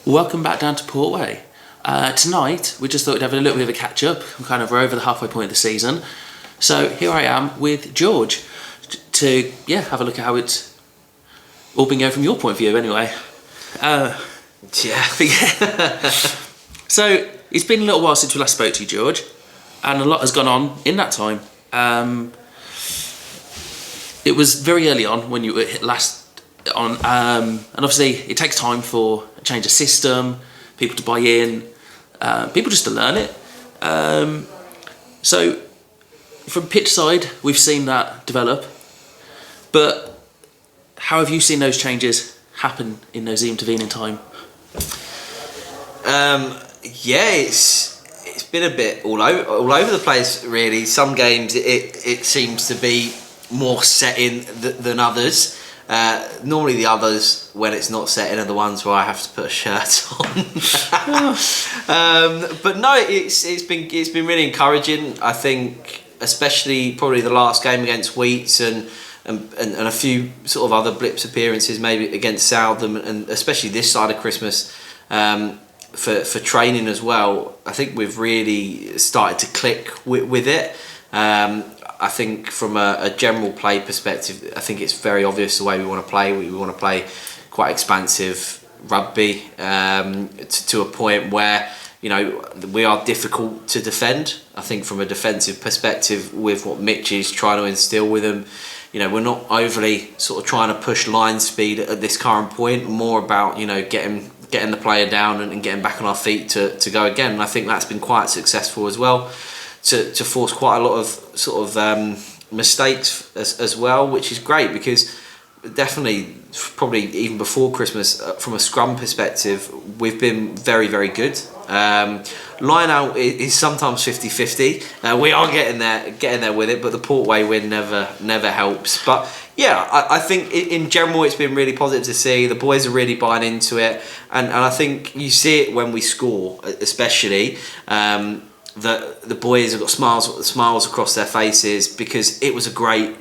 Welcome back down to Portway. Tonight, we just thought we'd have a little bit of a catch-up. We're over the halfway point of the season. So here I am with George to have a look at how it's all been going from your point of view anyway. So it's been a little while since we last spoke to you, George, and a lot has gone on in that time. It was very early on when you were last on, and obviously it takes time for a change of system, people to buy in, people just to learn it. So from pitch side, we've seen that develop, but how have you seen those changes happen in those intervening time? It's been a bit all over the place really. Some games it seems to be more set in than others. Normally the others, when it's not set in, are the ones where I have to put a shirt on. But no, it's been really encouraging. I think, especially probably the last game against Wheats and a few sort of other blips appearances, maybe against Southam, and especially this side of Christmas, for training as well. I think we've really started to click with it. I think from a general play perspective, I think it's very obvious the way we want to play. We want to play quite expansive rugby to a point where, you know, we are difficult to defend. I think from a defensive perspective, with what Mitch is trying to instill with them, you know, we're not overly sort of trying to push line speed at this current point. More about, you know, getting the player down and getting back on our feet to go again. And I think that's been quite successful as well. To force quite a lot of sort of mistakes as well, which is great, because definitely probably even before Christmas, from a scrum perspective, we've been very, very good. Line out is sometimes 50-50. We are getting there with it, but the Portway win never helps. But yeah, I think in general it's been really positive to see. The boys are really buying into it, and I think you see it when we score, especially. That the boys have got smiles across their faces, because it was a great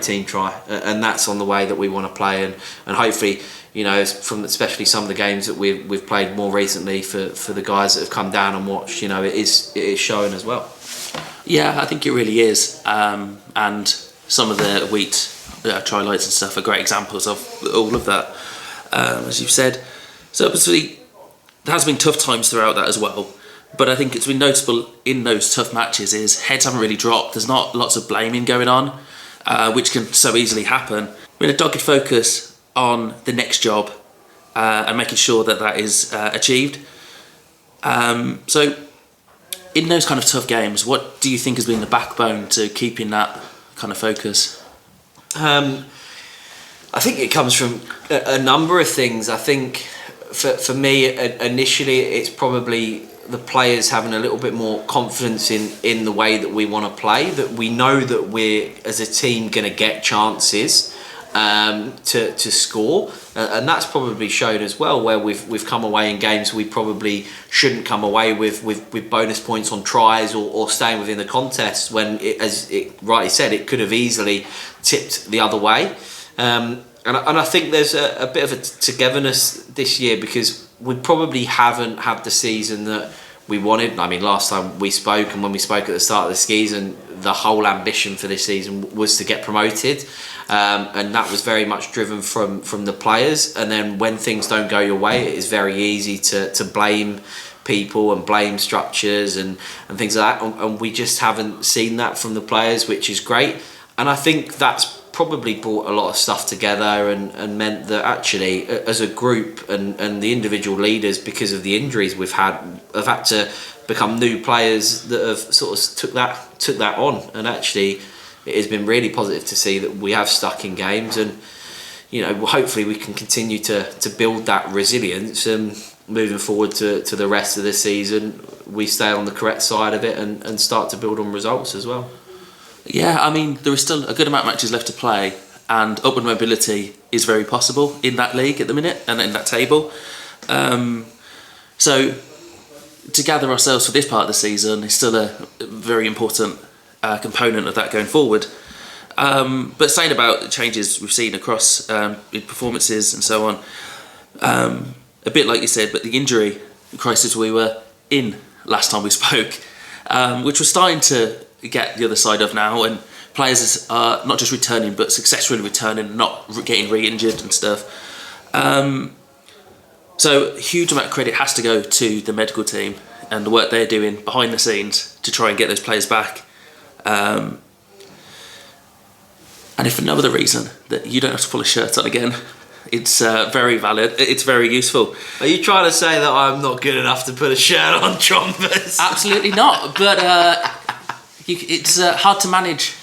team try, and that's on the way that we want to play, and hopefully, you know, from especially some of the games that we've played more recently for the guys that have come down and watched, you know, it is showing as well. Yeah, I think it really is, and some of the Wheat try-lights and stuff are great examples of all of that, as you've said. So obviously there has been tough times throughout that as well. But I think it's been noticeable in those tough matches is heads haven't really dropped. There's not lots of blaming going on, which can so easily happen. We're in a dogged focus on the next job and making sure that is achieved. So in those kind of tough games, what do you think has been the backbone to keeping that kind of focus? I think it comes from a number of things. I think for me, initially, it's probably the players having a little bit more confidence in the way that we want to play, that we know that we're as a team going to get chances to score, and that's probably showed as well, where we've come away in games we probably shouldn't come away with bonus points on tries or staying within the contest, when as it rightly said, it could have easily tipped the other way. And I think there's a bit of a togetherness this year, because we probably haven't had the season that we wanted. I mean, last time we spoke, and when we spoke at the start of the season, the whole ambition for this season was to get promoted, and that was very much driven from the players. And then when things don't go your way, it is very easy to blame people and blame structures and things like that, and we just haven't seen that from the players, which is great. And I think that's probably brought a lot of stuff together and meant that actually, as a group and the individual leaders, because of the injuries we've have had to become new players that have sort of took that on. And actually, it has been really positive to see that we have stuck in games, and you know, hopefully we can continue to build that resilience, and moving forward to the rest of the season, we stay on the correct side of it and start to build on results as well. Yeah, I mean, there is still a good amount of matches left to play, and upward mobility is very possible in that league at the minute and in that table. So to gather ourselves for this part of the season is still a very important component of that going forward. But saying about the changes we've seen across in performances and so on, a bit like you said, but the injury crisis we were in last time we spoke, which we're starting to get the other side of now, and players are not just returning but successfully returning, not getting re-injured and stuff. So a huge amount of credit has to go to the medical team and the work they're doing behind the scenes to try and get those players back. And if for no other reason, that you don't have to pull a shirt on again, it's very valid. It's very useful. Are you trying to say that I'm not good enough to put a shirt on, Trombers? Absolutely not. But it's hard to manage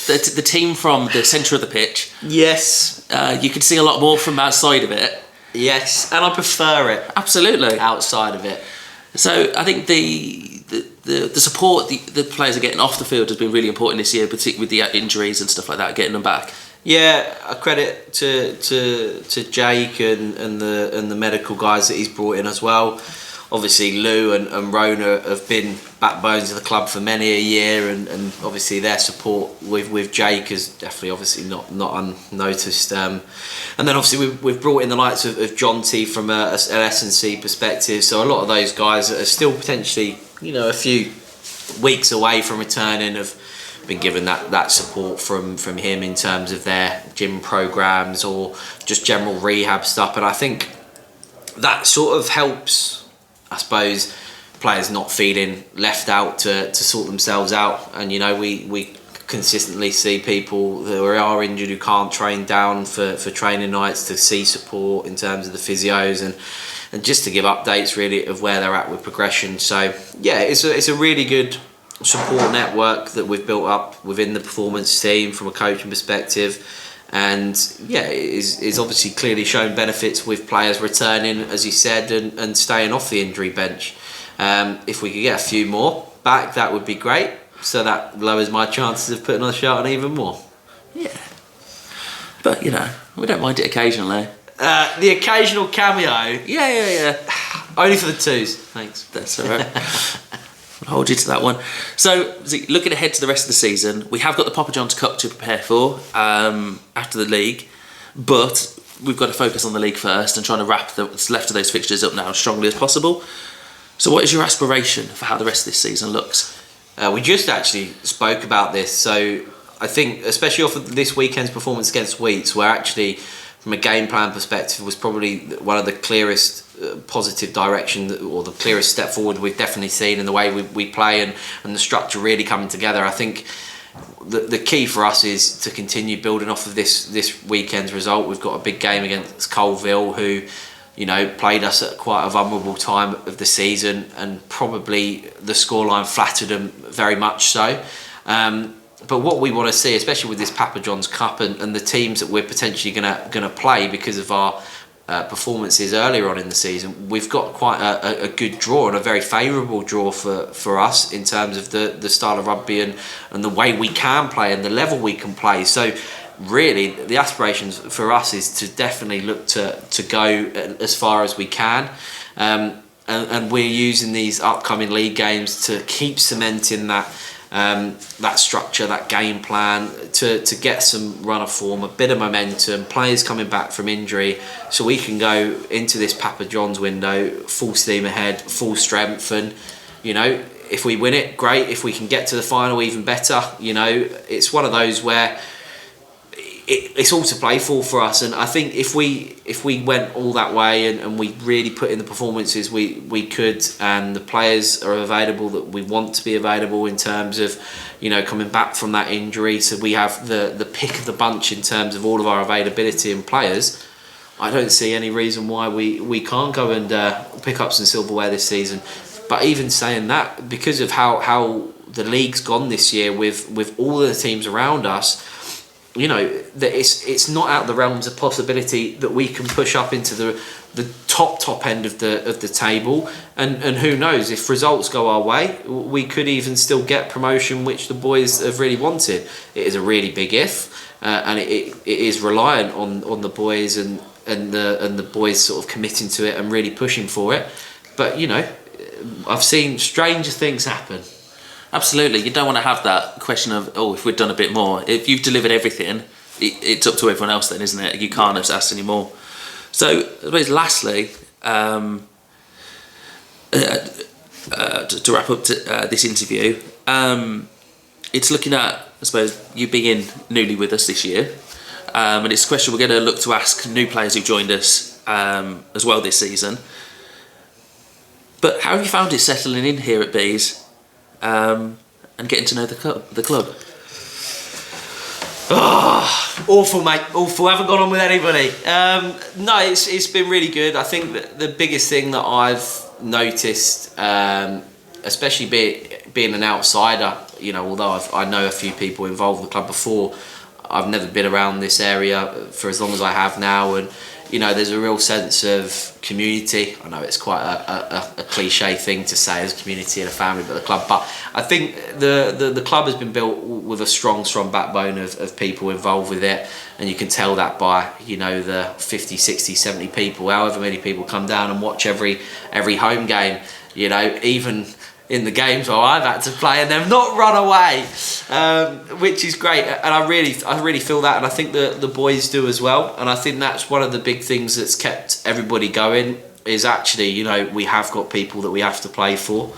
the team from the centre of the pitch. Yes. You can see a lot more from outside of it. Yes, and I prefer it. Absolutely. Outside of it. So I think the support the players are getting off the field has been really important this year, particularly with the injuries and stuff like that, getting them back. Yeah, a credit to Jake and the medical guys that he's brought in as well. Obviously Lou and Rona have been backbones of the club for many a year, and obviously their support with Jake is definitely obviously not unnoticed. And then obviously we've brought in the likes of John T from an S&C perspective, so a lot of those guys that are still potentially, you know, a few weeks away from returning have been given that support from him in terms of their gym programs or just general rehab stuff. And I think that sort of helps, I suppose, players not feeling left out to sort themselves out. And you know, we consistently see people that are injured who can't train down for training nights to see support in terms of the physios and just to give updates really of where they're at with progression. So yeah, it's a really good support network that we've built up within the performance team from a coaching perspective. And yeah, it is obviously clearly shown benefits with players returning, as you said, and staying off the injury bench. If we could get a few more back, that would be great. So that lowers my chances of putting on a shirt on even more. Yeah. But, you know, we don't mind it occasionally. The occasional cameo. Yeah. Only for the twos. Thanks. That's all right. I'll hold you to that one. So, looking ahead to the rest of the season, we have got the Papa John's Cup to prepare for after the league, but we've got to focus on the league first and trying to wrap what's left of those fixtures up now as strongly as possible. So what is your aspiration for how the rest of this season looks? We just actually spoke about this, so I think especially off of this weekend's performance against Wheats, where actually from a game plan perspective was probably one of the clearest positive direction or the clearest step forward we've definitely seen in the way we play and the structure really coming together. I think the key for us is to continue building off of this weekend's result. We've got a big game against Colville, who, you know, played us at quite a vulnerable time of the season, and probably the scoreline flattered them very much so. But what we want to see, especially with this Papa John's Cup and the teams that we're potentially gonna play because of our performances earlier on in the season, we've got quite a good draw and a very favourable draw for us in terms of the style of rugby and the way we can play and the level we can play. So really the aspirations for us is to definitely look to go as far as we can, and we're using these upcoming league games to keep cementing that structure, that game plan, to get some run of form, a bit of momentum, players coming back from injury, so we can go into this Papa John's window full steam ahead, full strength. And you know, if we win it, great. If we can get to the final, even better. You know, it's one of those where it's all to play for us. And I think if we went all that way and we really put in the performances we could, and the players are available that we want to be available in terms of, you know, coming back from that injury, so we have the pick of the bunch in terms of all of our availability and players, I don't see any reason why we can't go and pick up some silverware this season. But even saying that, because of how the league's gone this year with all the teams around us, you know, that it's not out of the realms of possibility that we can push up into the top end of the table, and who knows, if results go our way, we could even still get promotion, which the boys have really wanted. It is a really big if, and it is reliant on the boys and the boys sort of committing to it and really pushing for it. But you know, I've seen stranger things happen. Absolutely, you don't want to have that question of, oh, if we'd done a bit more. If you've delivered everything, it's up to everyone else then, isn't it? You can't ask any more. So I suppose lastly, to wrap up this interview, it's looking at, I suppose, you being newly with us this year, and it's a question we're going to look to ask new players who've joined us as well this season. But how have you found it settling in here at Bees and getting to know the club? Oh, awful, mate. Awful. Haven't gone on with anybody. No, it's been really good. I think that the biggest thing that I've noticed, especially being an outsider, you know, although I know a few people involved with the club before, I've never been around this area for as long as I have now, and you know, there's a real sense of community. I know it's quite a cliche thing to say as a community and a family, but the club. But I think the club has been built with a strong backbone of people involved with it, and you can tell that by, you know, the 50, 60, 70 people, however many people come down and watch every home game. You know, even in the games where I've had to play and they've not run away, which is great, and I really feel that, and I think the boys do as well, and I think that's one of the big things that's kept everybody going, is actually, you know, we have got people that we have to play for.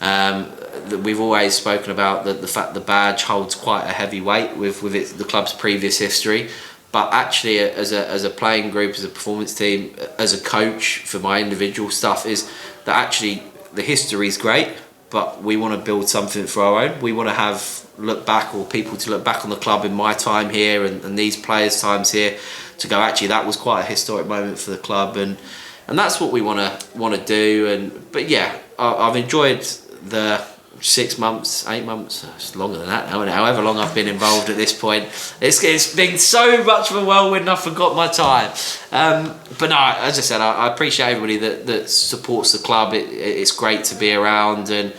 That we've always spoken about the fact the badge holds quite a heavy weight with the club's previous history, but actually as a playing group, as a performance team, as a coach for my individual stuff, is that actually the history is great, but we want to build something for our own. We want to look back on the club in my time here and these players' times here, to go, actually that was quite a historic moment for the club, and that's what we want to do. But yeah, I've enjoyed the 6 months, 8 months, it's longer than that now, however long I've been involved at this point. It's been so much of a whirlwind, I forgot my time. But no, as I said, I appreciate everybody that supports the club. It's great to be around, and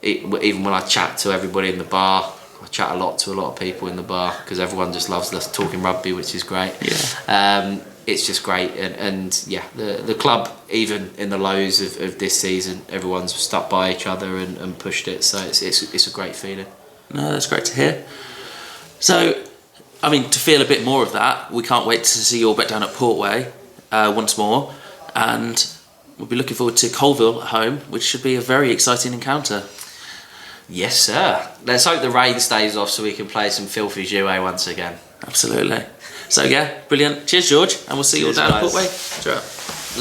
even when I chat to everybody in the bar, I chat a lot to a lot of people in the bar, because everyone just loves talking rugby, which is great. Yeah. It's just great, and yeah, the club, even in the lows of this season, everyone's stuck by each other and pushed it, so it's a great feeling. No, that's great to hear. So, I mean, to feel a bit more of that, we can't wait to see you all back down at Portway once more, and we'll be looking forward to Colville at home, which should be a very exciting encounter. Yes, sir. Let's hope the rain stays off so we can play some filthy jouet once again. Absolutely. So yeah, brilliant. Cheers, George, and we'll see you all down at Portway. Sure.